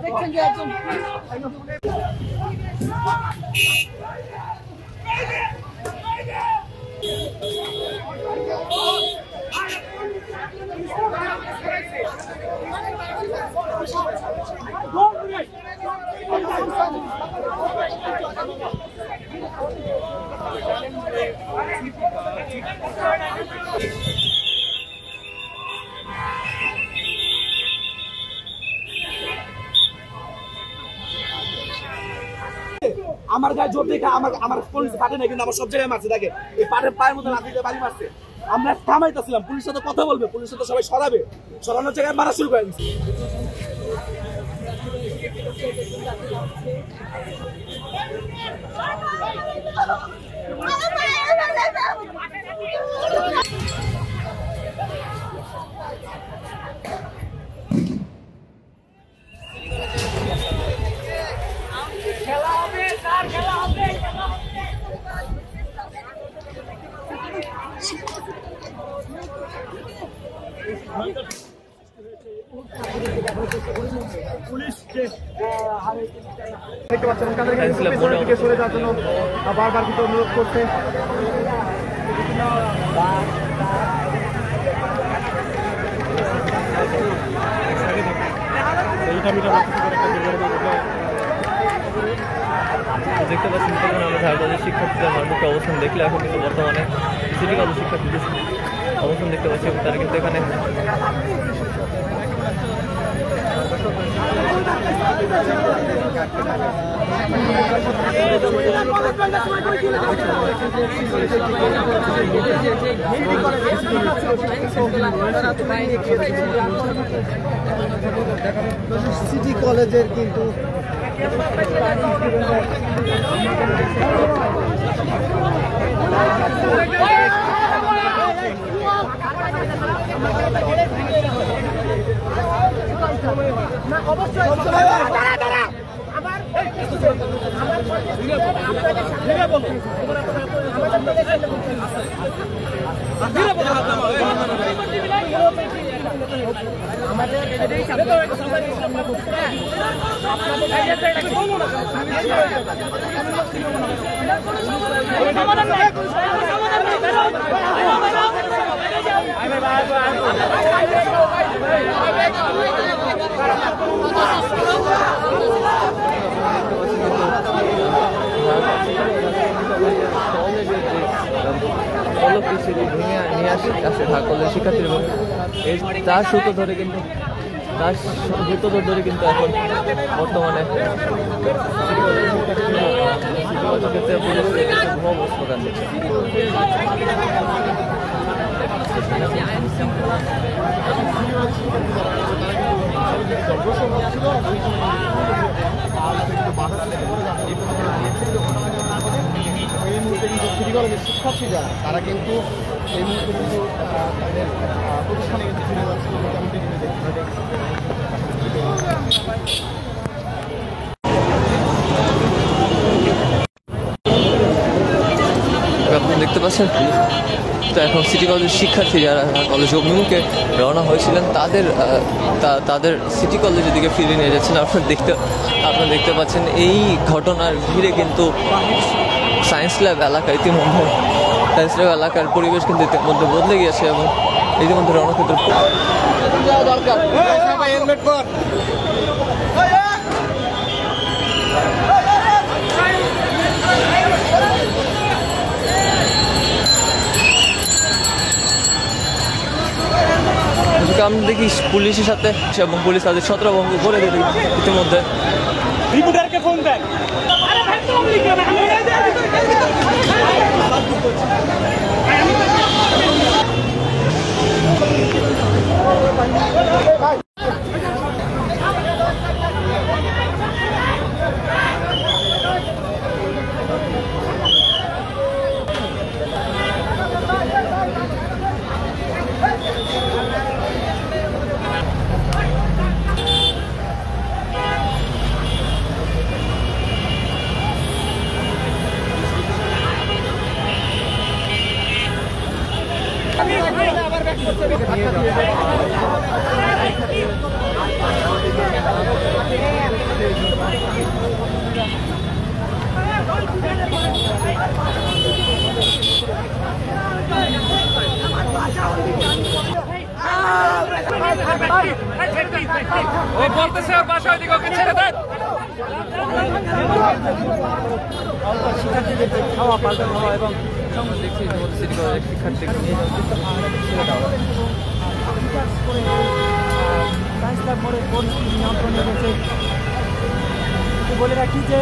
দেখছেন যে একজন আমার গায়ে জোর দেখে আমার পুলিশ কাটে না, কিন্তু আমার সব জায়গায় মারছে। দেখে এই পায়ের মধ্যে লাঠি দিয়ে বাড়ি মারছে। আমরা থামাইতেছিলাম, পুলিশের সাথে কথা বলবে, পুলিশের সাথে সবাই সরাবে, সরানোর জায়গায় মারা শুরু করে দিচ্ছে। সরে যাওয়ার জন্য বারবার কিন্তু অনুরোধ করছে। দেখতে পাচ্ছেন আমরা ঢাকা কলেজের শিক্ষার্থীদের মারমুখী অবস্থান দেখলে এখন কিন্তু বর্তমানে সিটি কলেজ শিক্ষার্থীদের অবস্থান দেখতে পাচ্ছি এবং তারা কিন্তু এখানে সিটি কলেজের কিন্তু ভেঙে নিয়ে আসে ঢাকা কলেজের শিক্ষার্থী এবং তার সূত্র ধরে কিন্তু এখন বর্তমানে স্লোগান দিচ্ছে। এই মুহূর্তে কিন্তু সিটি কলেজের শিক্ষার্থীরা তারা কিন্তু এই মুহূর্তে কিন্তু তাদের প্রতিষ্ঠানে কিন্তু ফিরে যাচ্ছে। আপনি দেখতে পাচ্ছেন তো এখন সিটি কলেজের শিক্ষার্থী যারা কলেজ অভিমুখে রওনা হয়েছিলেন তাদের সিটি কলেজের দিকে ফিরে নিয়ে যাচ্ছেন। আপনারা দেখতে পাচ্ছেন এই ঘটনার ভিড়ে কিন্তু সায়েন্স ল্যাব এলাকার পরিবেশ কিন্তু ইতিমধ্যে বদলে গিয়েছে এবং ইতিমধ্যে রণক্ষেত্র দরকার। আমরা দেখি পুলিশের সাথে এবং পুলিশ তাদের ছত্রভঙ্গ করে দেবে ইতিমধ্যে। ও বলতেছে বাসা ওইদিকে ওকে ছেড়ে দেন। শিক্ষার্থীদের খাওয়া পাল্টা খাওয়া এবং দেখছি সিটি কলেজের শিক্ষার্থীকে নিয়ে বলে রাখি যে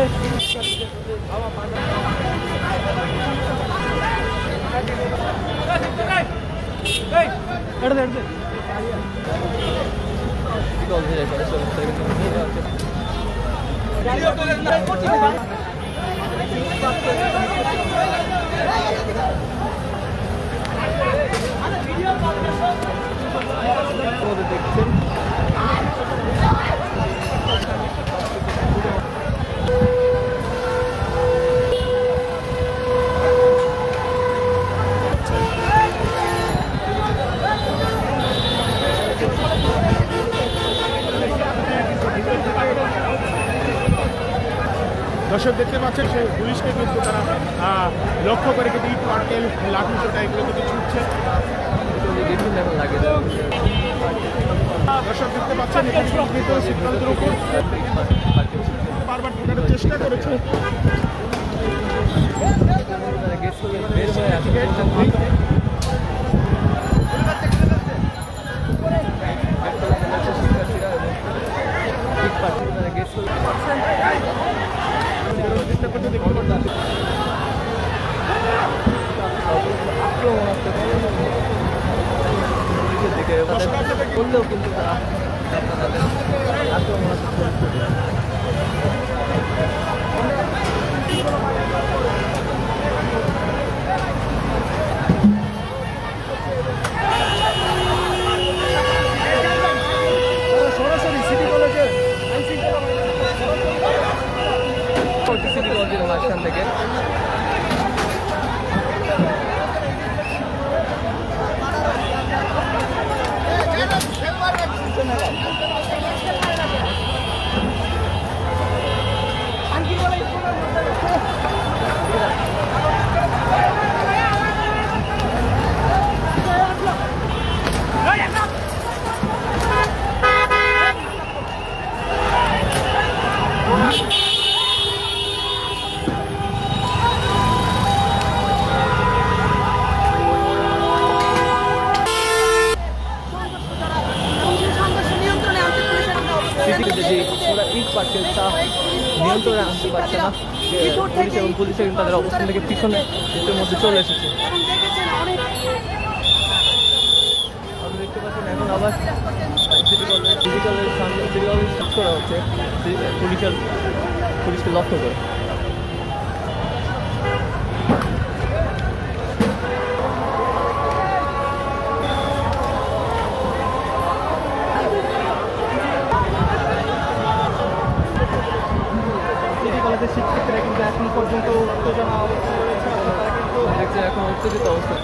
দর্শক দেখতে পাচ্ছেন সেই পুলিশকে কিন্তু তারা লক্ষ্য করে কিন্তু ইট পাটকেল লাঠি চোটা এগুলো কিন্তু ছুটছে। দর্শক দেখতে পাচ্ছেন এখানে কিন্তু সিদ্ধান্তের উপর বারবার ঢোকানোর চেষ্টা করেছে। করলেও কিন্তু তারা আক্রমণ সরাসরি সিটি কলেজের সিটি কলেজের মাঝখান থেকে ওরা ইট পাটকেল তা নিয়ন্ত্রণে আনতে পারছে না। পুলিশ এবং পুলিশের তাদের অবস্থান থেকে পিছনে এর মধ্যে চলে এসেছে। আপনি দেখতে পাচ্ছেন এখন আবার সিটি কলেজের সামনে সিটি কলেজ শেষ করা হচ্ছে পুলিশকে লক্ষ্য করে। শিক্ষার্থীরা কিন্তু এখন পর্যন্ত উত্তেজনা দেখছে এখন উত্তেজিত অবস্থা।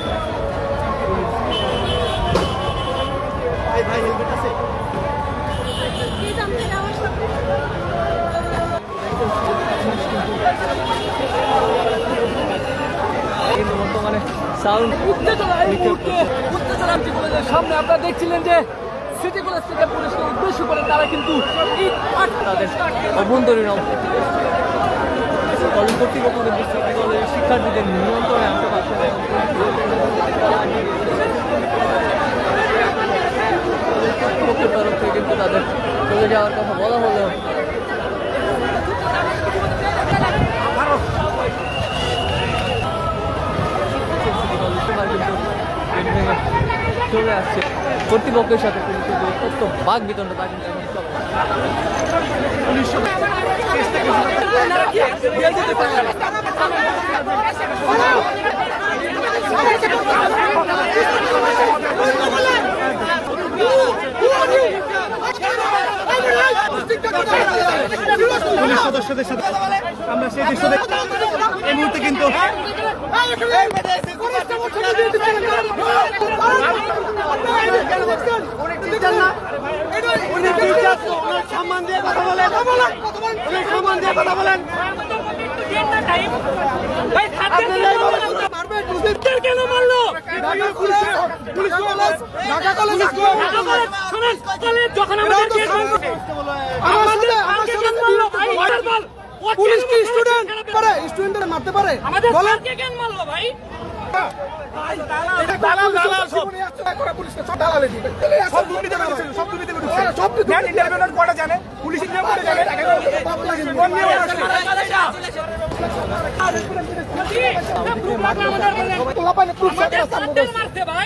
বর্তমানে সাউন্ড সামনে আপনারা দেখছিলেন যে সিটি কলেজ থেকে পুলিশকে উদ্দেশ্য করে তারা কিন্তু তাদের অভ্যন্তরীণ কলেজ কর্তৃপক্ষ কিন্তু সিটি কলেজের শিক্ষার্থীদের নিয়ন্ত্রণে আনতে পারছে না। কর্তৃপক্ষের তরফ থেকে কিন্তু তাদের চলে যাওয়ার কথা বলা হলেও চলে আসছে কর্তৃপক্ষের সাথে পুলিশের যে সত্য বাঘ বিতণ্ড তা কিন্তু এখন পুলিশ সদস্যদের সাথে আমরা সেই দৃশ্য এই মুহূর্তে কিন্তু দেখছেন না উনি টিচার তো ওনার সম্মান দিয়ে কথা বলেন উনি সম্মান দিয়ে কথা বলেন ভাই আপনি নাই বলেন মারবে টুসিদের কেন মারলো ঢাকা পুলিশ ঢাকা কলেজ শুনুন কলেজ যখন আমাদের কেস আমাদের মারলো ভাই পুলিশ কি স্টুডেন্ট পারে স্টুডেন্টদের মারতে পারে আমাদের কে কেন মারলো ভাই এটা দালাল সব করে পুলিশকে সব দালালে দিবে সব দুর্নীতি করে সব দুর্নীতি করে সব ইন্টারভিউর কোটা জানে পুলিশ ইন্টারভিউ করে জানে কোন নিয়ে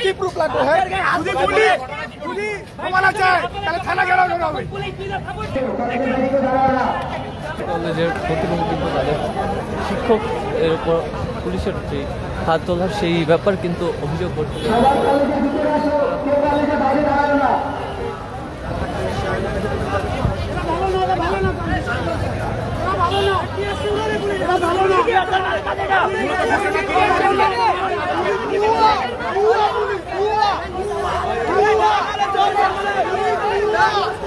কি প্রুফ লাগবে যদি প্রমাণ চায় তাহলে থানা গেলেও হবে কলেজের প্রতিনিধি কিন্তু তাদের শিক্ষক এর উপর পুলিশের যে হাত তোলার সেই ব্যাপার কিন্তু অভিযোগ করতে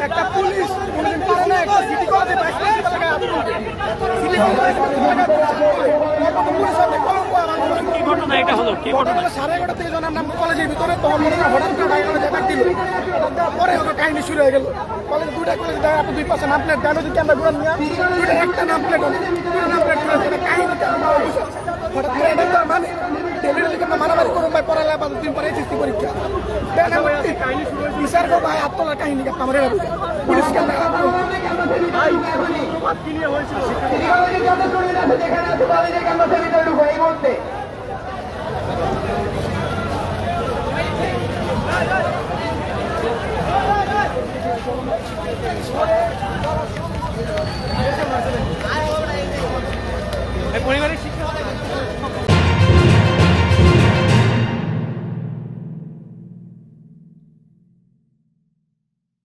একটা পুলিশ একটা সিটি কলেজে সাড়ে 11টা থেকে যখন আমরা কলেজের ভিতরে তখন হঠাৎ পরে কাহিনী শুরু হয়ে গেল কলেজ দুটা কলেজ দেয় আপনি 2 পাশে নাম প্লেট দেন যদি ক্যামেরা ঘুরান নিয়ে দুইটা একটা নাম প্লেট হবে নাম প্লেট কাহিনী হঠাৎ করে এটা মানে মারামারি করুন ভাই পড়ালে 5 দিন পরে এসএসসি পরীক্ষা বিচার করবো ভাই আত্মলার কাহিনী আমার পুলিশ পরিবারের